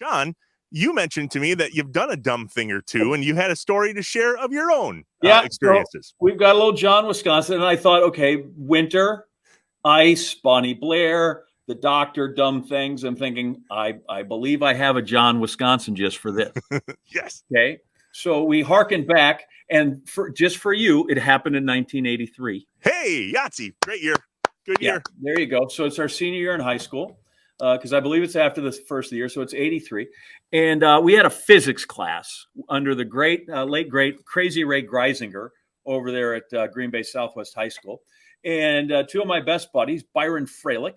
John, you mentioned to me that you've done a dumb thing or two, and you had a story to share of your own experiences. So we've got a little John, Wisconsin, and I thought, okay, winter, ice, Bonnie Blair, the doctor, dumb things. I'm thinking, I believe I have a John, Wisconsin just for this. Yes. Okay. So we hearkened back, and just for you, it happened in 1983. Hey, Yahtzee, great year. Good year. There you go. So it's our senior year in high school, because I believe it's after the first of the year. So it's 83. And we had a physics class under the late great Crazy Ray Greisinger over there at Green Bay Southwest High School. And two of my best buddies, Byron Freilich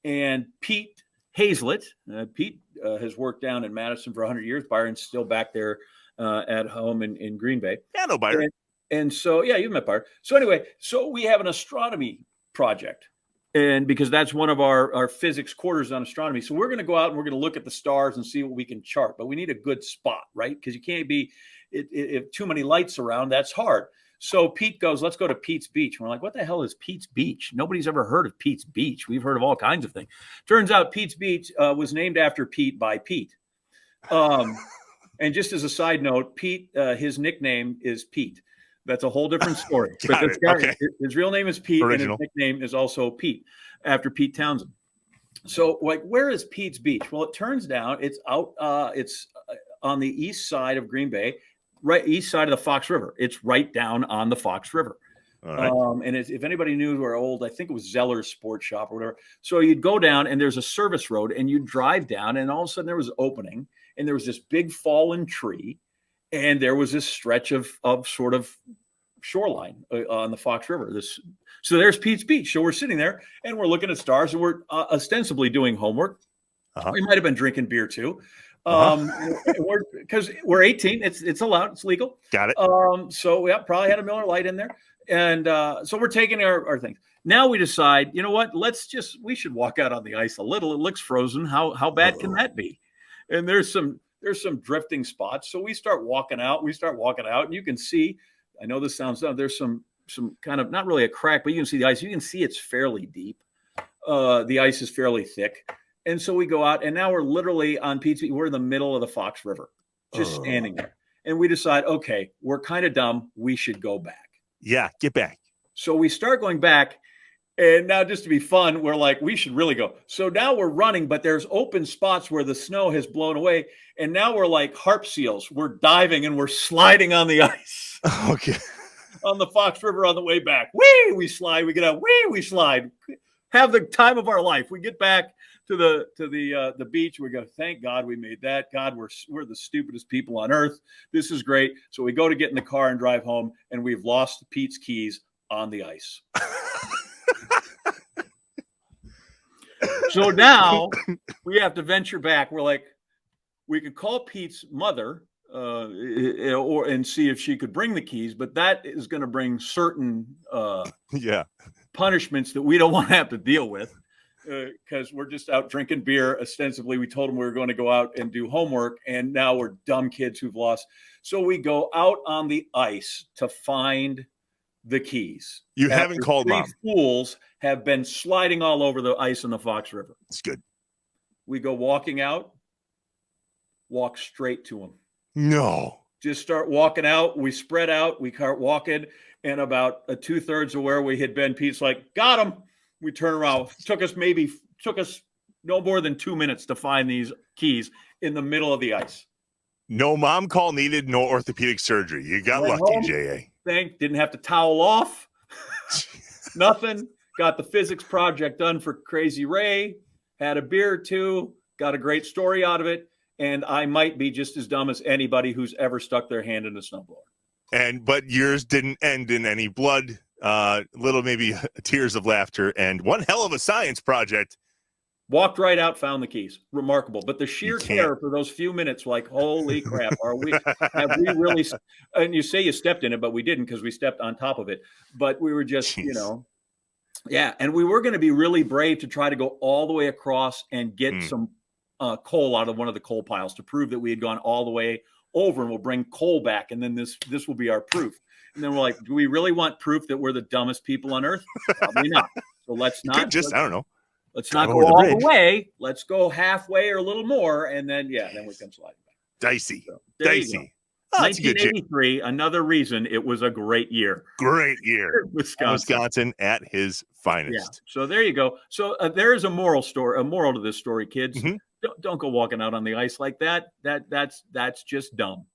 and Pete Hazlett. Pete has worked down in Madison for 100 years. Byron's still back there at home in Green Bay. Yeah, no, Byron. And so, yeah, you've met Byron. So anyway, so we have an astronomy project. And because that's one of our physics quarters on astronomy. So we're going to go out and we're going to look at the stars and see what we can chart. But we need a good spot, right? Because you can't be, if too many lights around, that's hard. So Pete goes, let's go to Pete's Beach. And we're like, what the hell is Pete's Beach? Nobody's ever heard of Pete's Beach. We've heard of all kinds of things. Turns out Pete's Beach was named after Pete by Pete. And just as a side note, Pete, his nickname is Pete. That's a whole different story. But this guy, his real name is Pete, and his nickname is also Pete, after Pete Townsend. So, like, where is Pete's Beach? Well, it turns out it's out. It's on the east side of Green Bay, right east side of the Fox River. It's right down on the Fox River. All right. And if anybody knew where old, I think it was Zeller's Sports Shop or whatever. So you'd go down, and there's a service road, and you'd drive down, and all of a sudden there was an opening, and there was this big fallen tree. And there was this stretch of sort of shoreline on the Fox River. So there's Pete's Beach. So we're sitting there and we're looking at stars, and we're ostensibly doing homework. Uh-huh. We might have been drinking beer too, because we're 18. It's allowed. It's legal. Got it. So we probably had a Miller Lite in there, and so we're taking our things. Now we decide, you know what? We should walk out on the ice a little. It looks frozen. How bad can that be? And there's some drifting spots. So we start walking out, and you can see, I know this sounds dumb, there's some kind of, not really a crack, but you can see the ice. You can see it's fairly deep. The ice is fairly thick. And so we go out, and now we're literally on Pete's Beach. We're in the middle of the Fox River, just standing there. And we decide, okay, we're kind of dumb. We should go back. Yeah, get back. So we start going back. And now, just to be fun, we're like, we should really go. So now we're running, but there's open spots where the snow has blown away. And now we're like harp seals. We're diving and we're sliding on the ice. Okay. On the Fox River on the way back. Whee! We slide. We get out. Whee! We slide. Have the time of our life. We get back to the beach. We go, thank God we made that. God, we're the stupidest people on earth. This is great. So we go to get in the car and drive home, and we've lost Pete's keys on the ice. So now we have to venture back. We're like, we could call Pete's mother and see if she could bring the keys, but that is going to bring certain punishments that we don't want to have to deal with, because we're just out drinking beer. Ostensibly, we told them we were going to go out and do homework, and now we're dumb kids who've lost. So we go out on the ice to find the keys. You haven't called Mom. Fools have been sliding all over the ice in the Fox River. It's good. We go walking out, walk straight to them. No. Just start walking out. We spread out. We start walking, and about 2/3 of where we had been, Pete's like, got him. We turn around. Took us no more than 2 minutes to find these keys in the middle of the ice. No mom call needed, no orthopedic surgery. You got lucky, home, J.A. Didn't have to towel off. Nothing. Got the physics project done for Crazy Ray. Had a beer or two. Got a great story out of it. And I might be just as dumb as anybody who's ever stuck their hand in a snowblower. But yours didn't end in any blood. Little maybe tears of laughter, and one hell of a science project. Walked right out, found the keys. Remarkable. But the sheer terror for those few minutes, like, holy crap, have we really? And you say you stepped in it, but we didn't, because we stepped on top of it. But we were just, yeah. And we were going to be really brave to try to go all the way across and get some coal out of one of the coal piles to prove that we had gone all the way over, and we'll bring coal back. And then this will be our proof. And then we're like, do we really want proof that we're the dumbest people on earth? Probably not. So let's not. I don't know. Let's not Drive go over the all bridge. the way. Let's go halfway or a little more, and then then we come sliding back. Dicey. So, there you go. Dicey. Oh, that's a good joke. 1983, another reason it was a great year. Great year. Wisconsin. Wisconsin at his finest. Yeah. So there you go. So there is a moral to this story, kids. Mhm. Don't go walking out on the ice like that. That's just dumb.